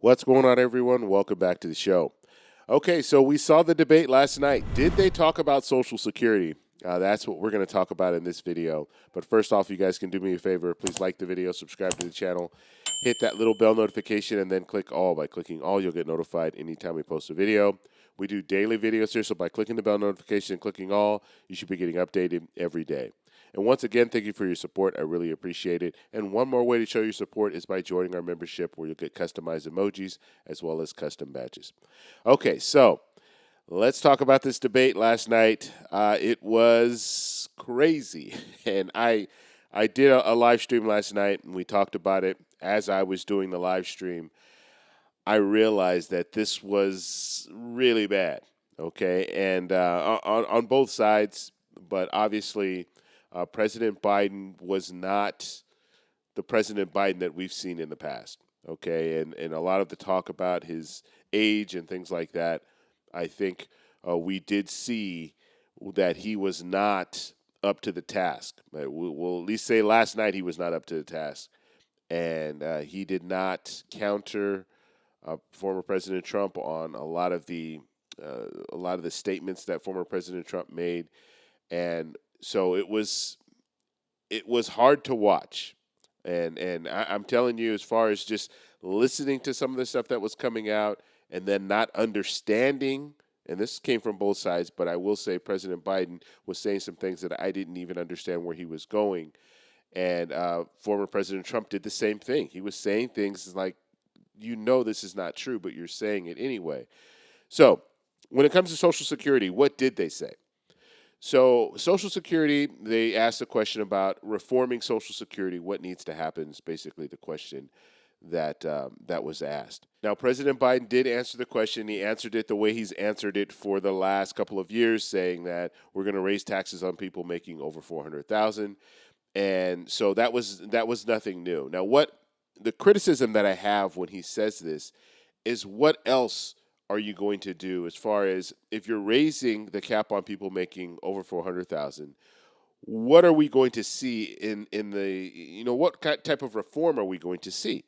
What's going on, everyone? Welcome back to the show. Okay, so we saw the debate last night. Did they talk about Social Security? That's what we're going to talk about in this video. But first off, you guys can do me a favor. Please like the video, subscribe to the channel, hit that little bell notification, and then click all. By clicking all, you'll get notified anytime we post a video. We do daily videos here, so by clicking the bell notification and clicking all, you should be getting updated every day. And once again, thank you for your support. I really appreciate it. And one more way to show your support is by joining our membership, where you'll get customized emojis as well as custom badges. Okay, so let's talk about this debate last night. It was crazy. And I did a live stream last night, and we talked about it. As I was doing the live stream, I realized that this was really bad, okay? And on both sides, but obviously President Biden was not the President Biden that we've seen in the past, okay? And a lot of the talk about his age and things like that, I think we did see that he was not up to the task. We'll at least say last night he was not up to the task. And he did not counter former President Trump on a lot of the statements that former President Trump made, and so it was hard to watch. And I'm telling you, as far as just listening to some of the stuff that was coming out and then not understanding, and this came from both sides, but I will say President Biden was saying some things that I didn't even understand where he was going. And former President Trump did the same thing. He was saying things like, this is not true, but you're saying it anyway. So when it comes to Social Security, what did they say? So Social Security, they asked a question about reforming Social Security. What needs to happen is basically the question that was asked. Now, President Biden did answer the question. He answered it the way he's answered it for the last couple of years, saying that we're going to raise taxes on people making over $400,000. And so that was nothing new. Now, what the criticism that I have when he says this is, what else are you going to do as far as if you're raising the cap on people making over 400,000? What are we going to see in the what type of reform are we going to see?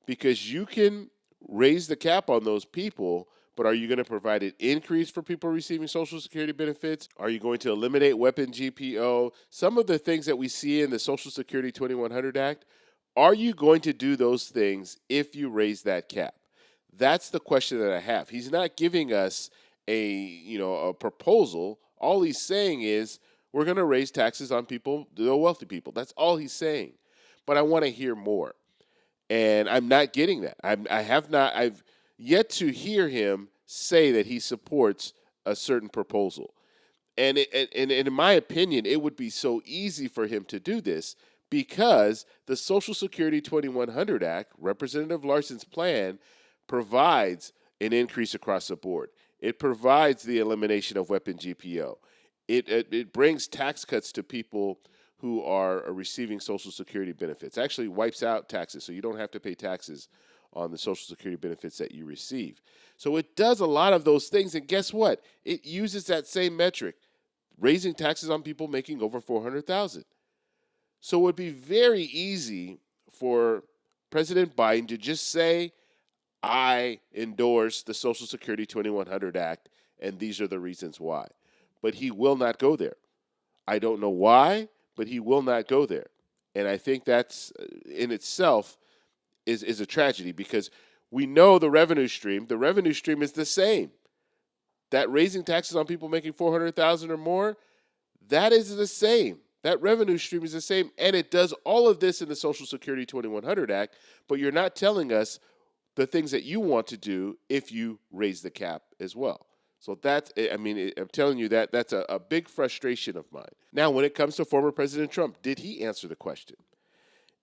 Because you can raise the cap on those people, but are you going to provide an increase for people receiving Social Security benefits? Are you going to eliminate weapon GPO? Some of the things that we see in the Social Security 2100 Act, are you going to do those things if you raise that cap? That's the question that I have. He's not giving us a proposal. All he's saying is we're going to raise taxes on people, the wealthy people. That's all he's saying. But I want to hear more. And I'm not getting that. I've yet to hear him say that he supports a certain proposal. And in my opinion, it would be so easy for him to do this because the Social Security 2100 Act, Representative Larson's plan, provides an increase across the board. It provides the elimination of weapon GPO. It brings tax cuts to people who are receiving Social Security benefits. Actually wipes out taxes, so you don't have to pay taxes on the Social Security benefits that you receive. So it does a lot of those things, and guess what? It uses that same metric, raising taxes on people making over $400,000. So it would be very easy for President Biden to just say, I endorse the Social Security 2100 Act, and these are the reasons why. But he will not go there. I don't know why, but he will not go there. And I think that's in itself is a tragedy, because we know the revenue stream is the same. That raising taxes on people making $400,000 or more, that is the same. That revenue stream is the same, and it does all of this in the Social Security 2100 Act, but you're not telling us the things that you want to do if you raise the cap as well. So I'm telling you that's a big frustration of mine. Now, when it comes to former President Trump, did he answer the question?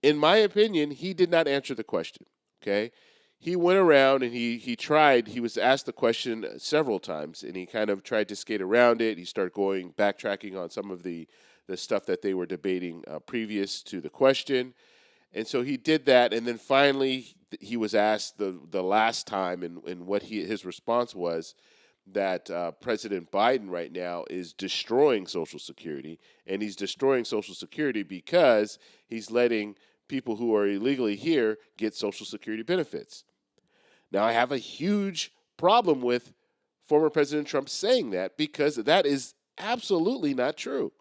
In my opinion, he did not answer the question, okay? He went around and he was asked the question several times, and he kind of tried to skate around it. He started backtracking on some of the stuff that they were debating previous to the question. And so he did that, and then finally he was asked the last time, and what his response was that President Biden right now is destroying Social Security, and he's destroying Social Security because he's letting people who are illegally here get Social Security benefits. Now, I have a huge problem with former President Trump saying that because that is absolutely not true.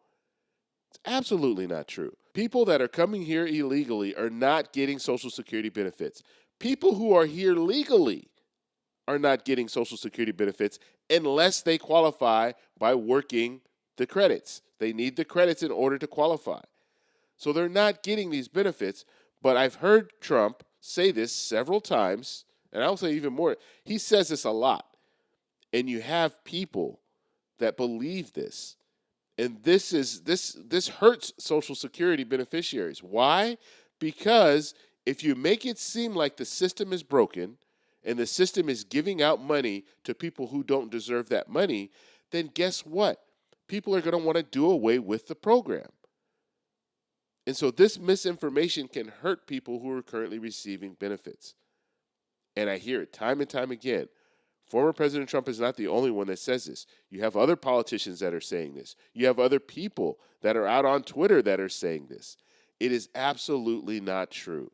It's absolutely not true. People that are coming here illegally are not getting Social Security benefits. People who are here legally are not getting Social Security benefits unless they qualify by working the credits. They need the credits in order to qualify. So they're not getting these benefits, but I've heard Trump say this several times, and I'll say even more. He says this a lot. And you have people that believe this. And this hurts Social Security beneficiaries. Why? Because if you make it seem like the system is broken and the system is giving out money to people who don't deserve that money, then guess what? People are going to want to do away with the program. And so this misinformation can hurt people who are currently receiving benefits. And I hear it time and time again. Former President Trump is not the only one that says this. You have other politicians that are saying this. You have other people that are out on Twitter that are saying this. It is absolutely not true.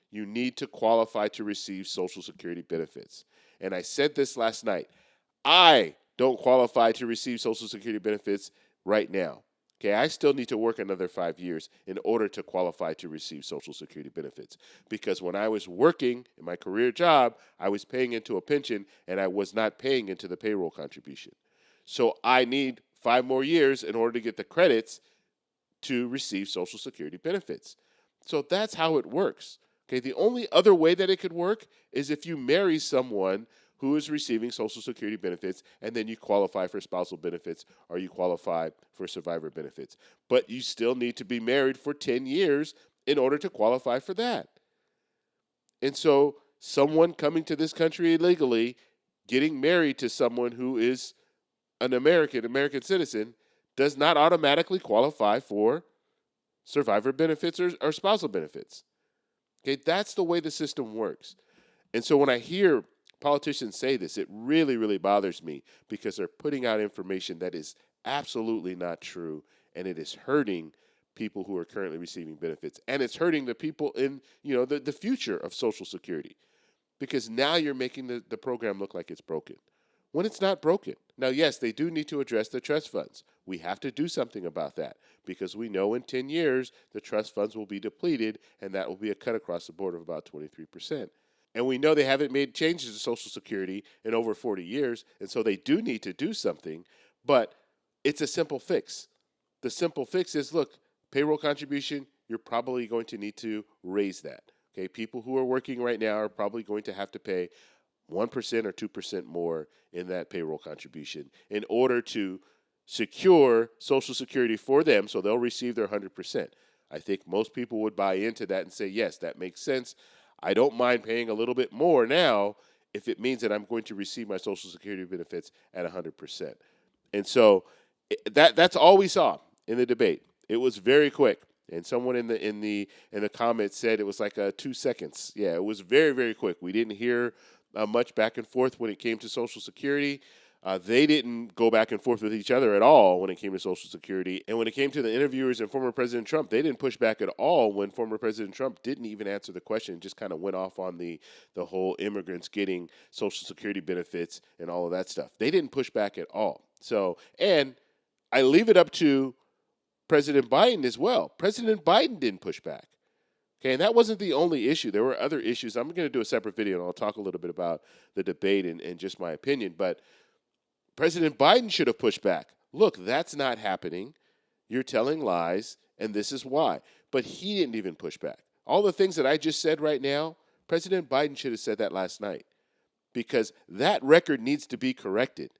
You need to qualify to receive Social Security benefits. And I said this last night. I don't qualify to receive Social Security benefits right now. Okay, I still need to work another 5 years in order to qualify to receive Social Security benefits. Because when I was working in my career job, I was paying into a pension and I was not paying into the payroll contribution. So I need 5 more years in order to get the credits to receive Social Security benefits. So that's how it works. Okay, the only other way that it could work is if you marry someone who is receiving Social Security benefits, and then you qualify for spousal benefits or you qualify for survivor benefits. But you still need to be married for 10 years in order to qualify for that. And so someone coming to this country illegally, getting married to someone who is an American citizen, does not automatically qualify for survivor benefits or spousal benefits. Okay, that's the way the system works. And so when I hear politicians say this, it really, really bothers me because they're putting out information that is absolutely not true, and it is hurting people who are currently receiving benefits, and it's hurting the people in the future of Social Security, because now you're making the program look like it's broken when it's not broken. Now, yes, they do need to address the trust funds. We have to do something about that because we know in 10 years the trust funds will be depleted, and that will be a cut across the board of about 23%. And we know they haven't made changes to Social Security in over 40 years, and so they do need to do something, but it's a simple fix. The simple fix is, look, payroll contribution, you're probably going to need to raise that. Okay, people who are working right now are probably going to have to pay 1% or 2% more in that payroll contribution in order to secure Social Security for them so they'll receive their 100%. I think most people would buy into that and say, yes, that makes sense. I don't mind paying a little bit more now if it means that I'm going to receive my Social Security benefits at 100%. And so that's all we saw in the debate. It was very quick. And someone in the comments said it was like 2 seconds. Yeah, it was very, very quick. We didn't hear much back and forth when it came to Social Security. They didn't go back and forth with each other at all when it came to Social Security. And when it came to the interviewers and former President Trump, they didn't push back at all when former President Trump didn't even answer the question, just kind of went off on the whole immigrants getting Social Security benefits and all of that stuff. They didn't push back at all. So, and I leave it up to President Biden as well. President Biden didn't push back. Okay, and that wasn't the only issue. There were other issues. I'm going to do a separate video, and I'll talk a little bit about the debate and just my opinion. But President Biden should have pushed back. Look, that's not happening. You're telling lies, and this is why. But he didn't even push back. All the things that I just said right now, President Biden should have said that last night, because that record needs to be corrected,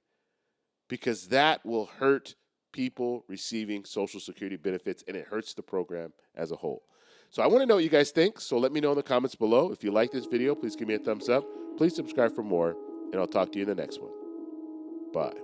because that will hurt people receiving Social Security benefits, and it hurts the program as a whole. So I want to know what you guys think, so let me know in the comments below. If you like this video, please give me a thumbs up. Please subscribe for more, and I'll talk to you in the next one. Bye.